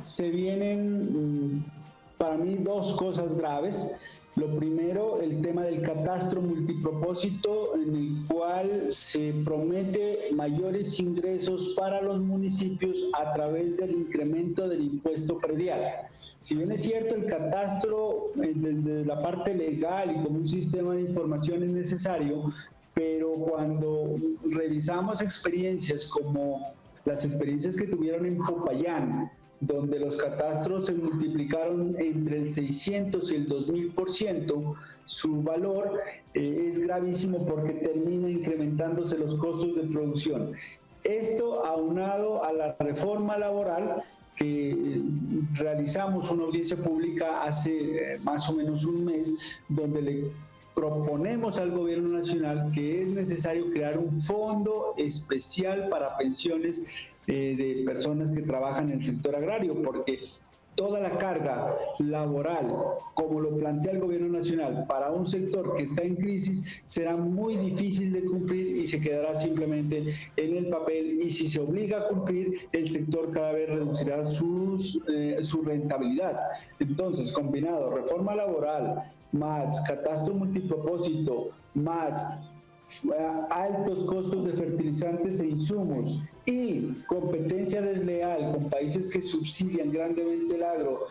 se vienen para mí dos cosas graves. Lo primero, el tema del catastro multipropósito, en el cual se promete mayores ingresos para los municipios a través del incremento del impuesto predial. Si bien es cierto, el catastro desde la parte legal y como un sistema de información es necesario, pero cuando revisamos experiencias como las experiencias que tuvieron en Popayán, donde los catastros se multiplicaron entre el 600 y el 2000%, su valor es gravísimo porque termina incrementándose los costos de producción. Esto aunado a la reforma laboral, que realizamos una audiencia pública hace más o menos un mes, donde le proponemos al gobierno nacional que es necesario crear un fondo especial para pensiones de personas que trabajan en el sector agrario, porque toda la carga laboral, como lo plantea el gobierno nacional, para un sector que está en crisis, será muy difícil de cumplir y se quedará simplemente en el papel, y si se obliga a cumplir, el sector cada vez reducirá su rentabilidad. Entonces, combinado reforma laboral, más catastro multipropósito, más altos costos de fertilizantes e insumos y competencia desleal con países que subsidian grandemente el agro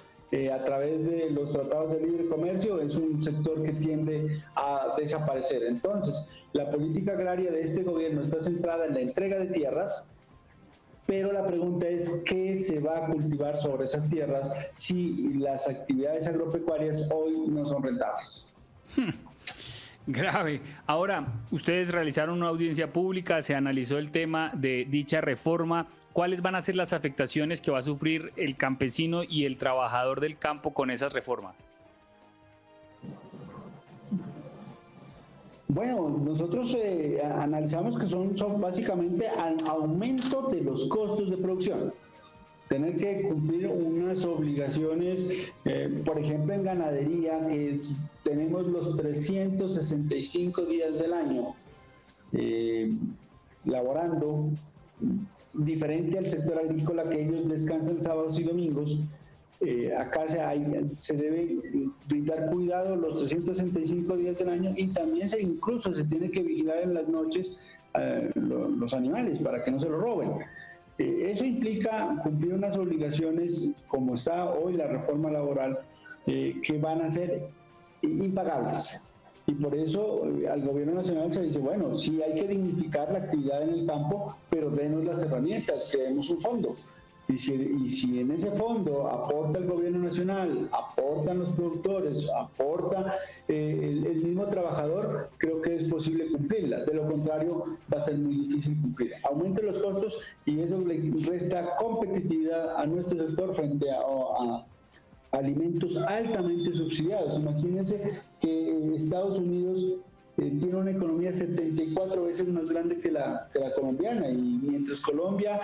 a través de los tratados de libre comercio, es un sector que tiende a desaparecer. Entonces, la política agraria de este gobierno está centrada en la entrega de tierras, pero la pregunta es ¿qué se va a cultivar sobre esas tierras si las actividades agropecuarias hoy no son rentables? Grave. Ahora, ustedes realizaron una audiencia pública, se analizó el tema de dicha reforma. ¿Cuáles van a ser las afectaciones que va a sufrir el campesino y el trabajador del campo con esas reformas? Bueno, nosotros analizamos que son básicamente aumento de los costos de producción. Tener que cumplir unas obligaciones, por ejemplo en ganadería, que tenemos los 365 días del año laborando, diferente al sector agrícola que ellos descansan sábados y domingos. Acá se debe brindar cuidado los 365 días del año, y también incluso se tiene que vigilar en las noches los animales para que no se los roben. Eso implica cumplir unas obligaciones, como está hoy la reforma laboral, que van a ser impagables. Y por eso al gobierno nacional se dice, bueno, sí hay que dignificar la actividad en el campo, pero denos las herramientas, creemos un fondo. Y si en ese fondo aporta el gobierno nacional, aportan los productores, aporta el mismo trabajador, creo que es posible cumplirlas. De lo contrario, va a ser muy difícil cumplir. Aumenta los costos y eso le resta competitividad a nuestro sector frente a alimentos altamente subsidiados. Imagínense que Estados Unidos tiene una economía 74 veces más grande que la colombiana, y mientras Colombia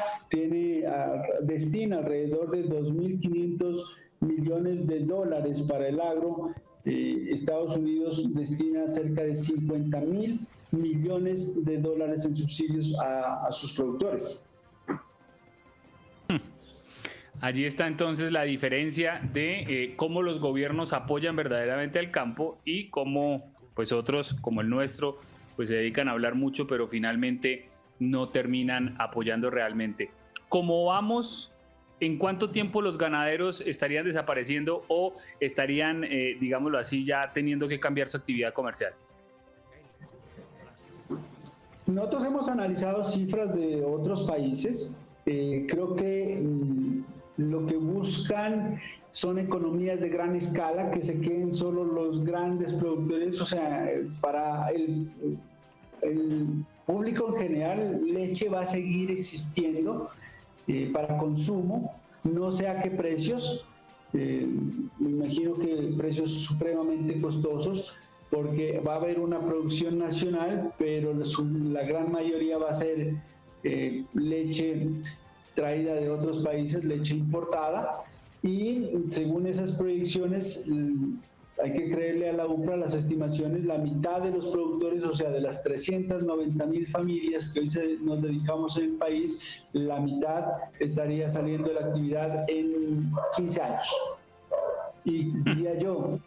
destina alrededor de 2.500 millones de dólares para el agro, Estados Unidos destina cerca de 50.000 millones de dólares en subsidios a sus productores. Allí está entonces la diferencia de cómo los gobiernos apoyan verdaderamente al campo y cómo pues otros como el nuestro pues se dedican a hablar mucho, pero finalmente no terminan apoyando realmente. ¿Cómo vamos? ¿En cuánto tiempo los ganaderos estarían desapareciendo o estarían, digámoslo así, ya teniendo que cambiar su actividad comercial? Nosotros hemos analizado cifras de otros países. Creo que lo que buscan son economías de gran escala, que se queden solo los grandes productores. O sea, para el público en general, leche va a seguir existiendo para consumo, no sé a qué precios. Me imagino que precios supremamente costosos, porque va a haber una producción nacional, pero la gran mayoría va a ser leche traída de otros países, leche importada, y según esas proyecciones hay que creerle a la UPRA las estimaciones, la mitad de los productores, o sea, de las 390.000 familias que hoy nos dedicamos en el país, la mitad estaría saliendo de la actividad en 15 años. Y diría yo,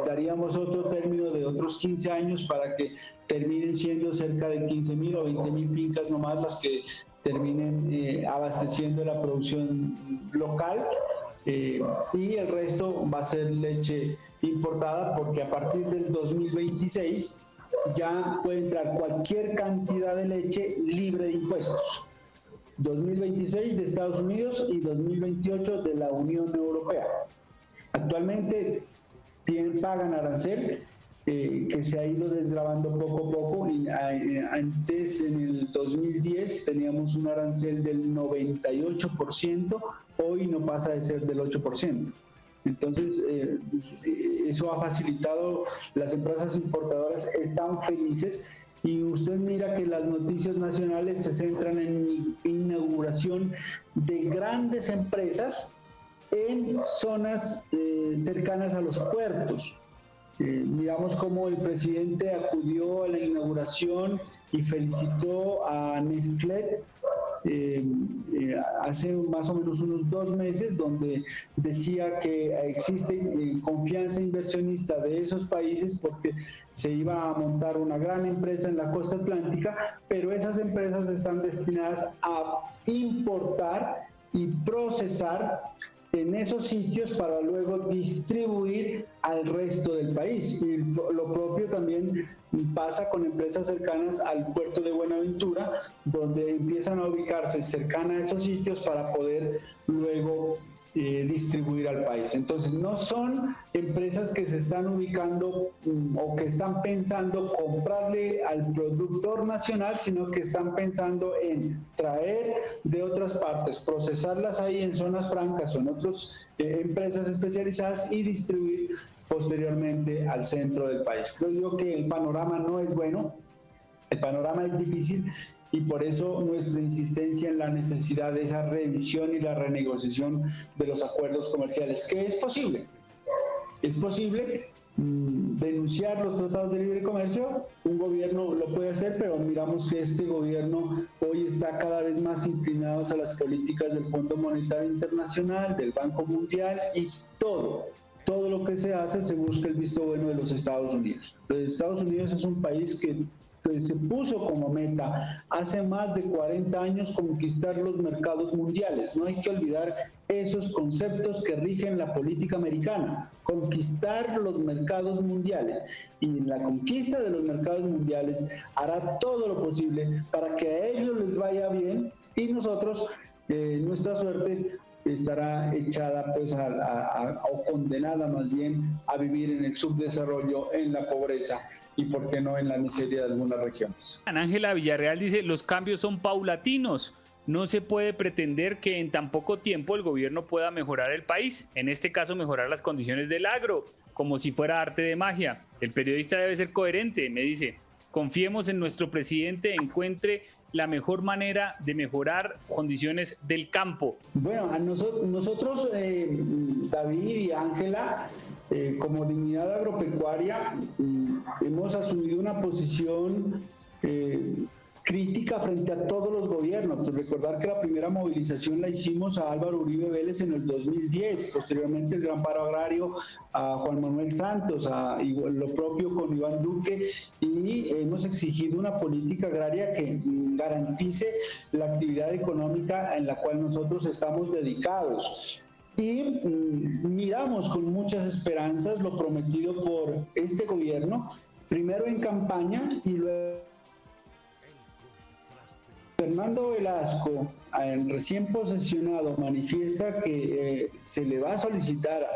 daríamos otro término de otros 15 años para que terminen siendo cerca de 15.000 o 20.000 fincas nomás las que terminen abasteciendo la producción local, y el resto va a ser leche importada, porque a partir del 2026 ya puede entrar cualquier cantidad de leche libre de impuestos. 2026 de Estados Unidos y 2028 de la Unión Europea. Actualmente pagan arancel, que se ha ido desgravando poco a poco. Antes, en el 2010, teníamos un arancel del 98%, hoy no pasa de ser del 8%. Entonces, eso ha facilitado, las empresas importadoras están felices, y usted mira que las noticias nacionales se centran en inauguración de grandes empresas en zonas cercanas a los puertos. Miramos cómo el presidente acudió a la inauguración y felicitó a Nestlé hace más o menos unos 2 meses, donde decía que existe confianza inversionista de esos países porque se iba a montar una gran empresa en la costa atlántica, pero esas empresas están destinadas a importar y procesar en esos sitios para luego distribuir al resto del país. Y lo propio también pasa con empresas cercanas al puerto de Buenaventura, donde empiezan a ubicarse cercanas a esos sitios para poder luego distribuir al país. Entonces, no son empresas que se están ubicando o que están pensando comprarle al productor nacional, sino que están pensando en traer de otras partes, procesarlas ahí en zonas francas o en otras empresas especializadas y distribuir posteriormente al centro del país. Creo yo que el panorama no es bueno, el panorama es difícil, y por eso nuestra insistencia en la necesidad de esa revisión y la renegociación de los acuerdos comerciales, que es posible. Es posible denunciar los tratados de libre comercio, un gobierno lo puede hacer, pero miramos que este gobierno hoy está cada vez más inclinado a las políticas del Fondo Monetario Internacional, del Banco Mundial, y todo lo que se hace se busca el visto bueno de los Estados Unidos. Los Estados Unidos es un país que se puso como meta hace más de 40 años conquistar los mercados mundiales. No hay que olvidar esos conceptos que rigen la política americana: conquistar los mercados mundiales. Y en la conquista de los mercados mundiales hará todo lo posible para que a ellos les vaya bien, y nosotros, nuestra suerte estará echada pues o condenada más bien a vivir en el subdesarrollo, en la pobreza y por qué no en la miseria de algunas regiones. Ángela Villarreal dice: los cambios son paulatinos, no se puede pretender que en tan poco tiempo el gobierno pueda mejorar el país, en este caso mejorar las condiciones del agro, como si fuera arte de magia. El periodista debe ser coherente, me dice. Confiemos en nuestro presidente, encuentre la mejor manera de mejorar condiciones del campo. Bueno, a nosotros, David y Ángela, como Dignidad Agropecuaria, hemos asumido una posición crítica frente a todos los gobiernos. Recordar que la primera movilización la hicimos a Álvaro Uribe Vélez en el 2010, posteriormente el Gran Paro Agrario a Juan Manuel Santos, y lo propio con Iván Duque, y hemos exigido una política agraria que garantice la actividad económica en la cual nosotros estamos dedicados. Y miramos con muchas esperanzas lo prometido por este gobierno, primero en campaña y luego. Fernando Velasco, recién posesionado, manifiesta que se le va a solicitar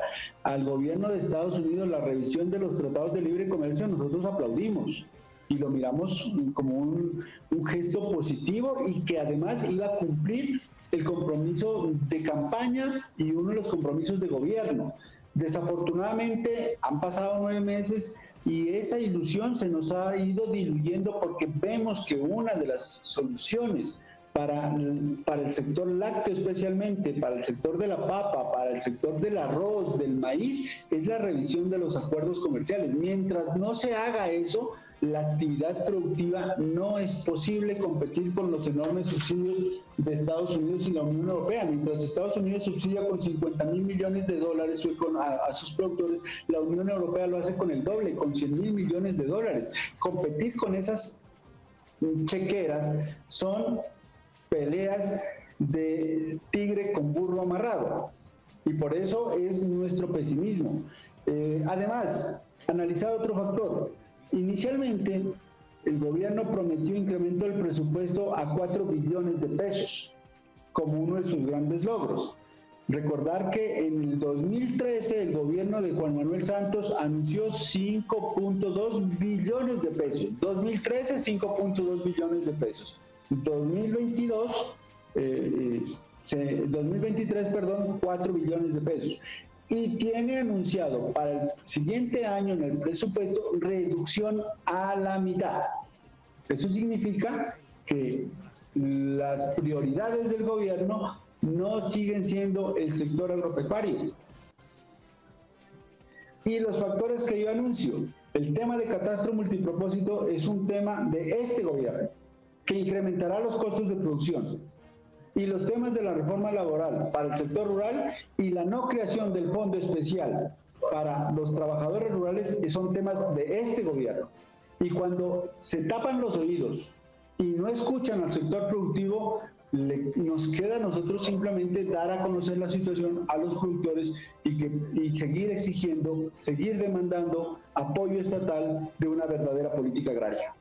al gobierno de Estados Unidos la revisión de los tratados de libre comercio. Nosotros aplaudimos y lo miramos como un gesto positivo, y que además iba a cumplir el compromiso de campaña y uno de los compromisos de gobierno. Desafortunadamente han pasado 9 meses y esa ilusión se nos ha ido diluyendo, porque vemos que una de las soluciones para el sector lácteo especialmente, para el sector de la papa, para el sector del arroz, del maíz, es la revisión de los acuerdos comerciales. Mientras no se haga eso, la actividad productiva no es posible competir con los enormes subsidios de Estados Unidos y la Unión Europea. Mientras Estados Unidos subsidia con $50.000 millones a sus productores, la Unión Europea lo hace con el doble, con $100.000 millones. Competir con esas chequeras son peleas de tigre con burro amarrado, y por eso es nuestro pesimismo. Además, analizar otro factor. Inicialmente, el gobierno prometió incremento del presupuesto a 4 billones de pesos como uno de sus grandes logros. Recordar que en el 2013 el gobierno de Juan Manuel Santos anunció 5.2 billones de pesos. 2013, 5.2 billones de pesos. 2023, 4 billones de pesos. Y tiene anunciado para el siguiente año en el presupuesto reducción a la mitad. Eso significa que las prioridades del gobierno no siguen siendo el sector agropecuario. Y los factores que yo anuncio, el tema de catastro multipropósito es un tema de este gobierno, que incrementará los costos de producción. Y los temas de la reforma laboral para el sector rural y la no creación del fondo especial para los trabajadores rurales son temas de este gobierno. Y cuando se tapan los oídos y no escuchan al sector productivo, nos queda a nosotros simplemente dar a conocer la situación a los productores y seguir exigiendo, seguir demandando apoyo estatal de una verdadera política agraria.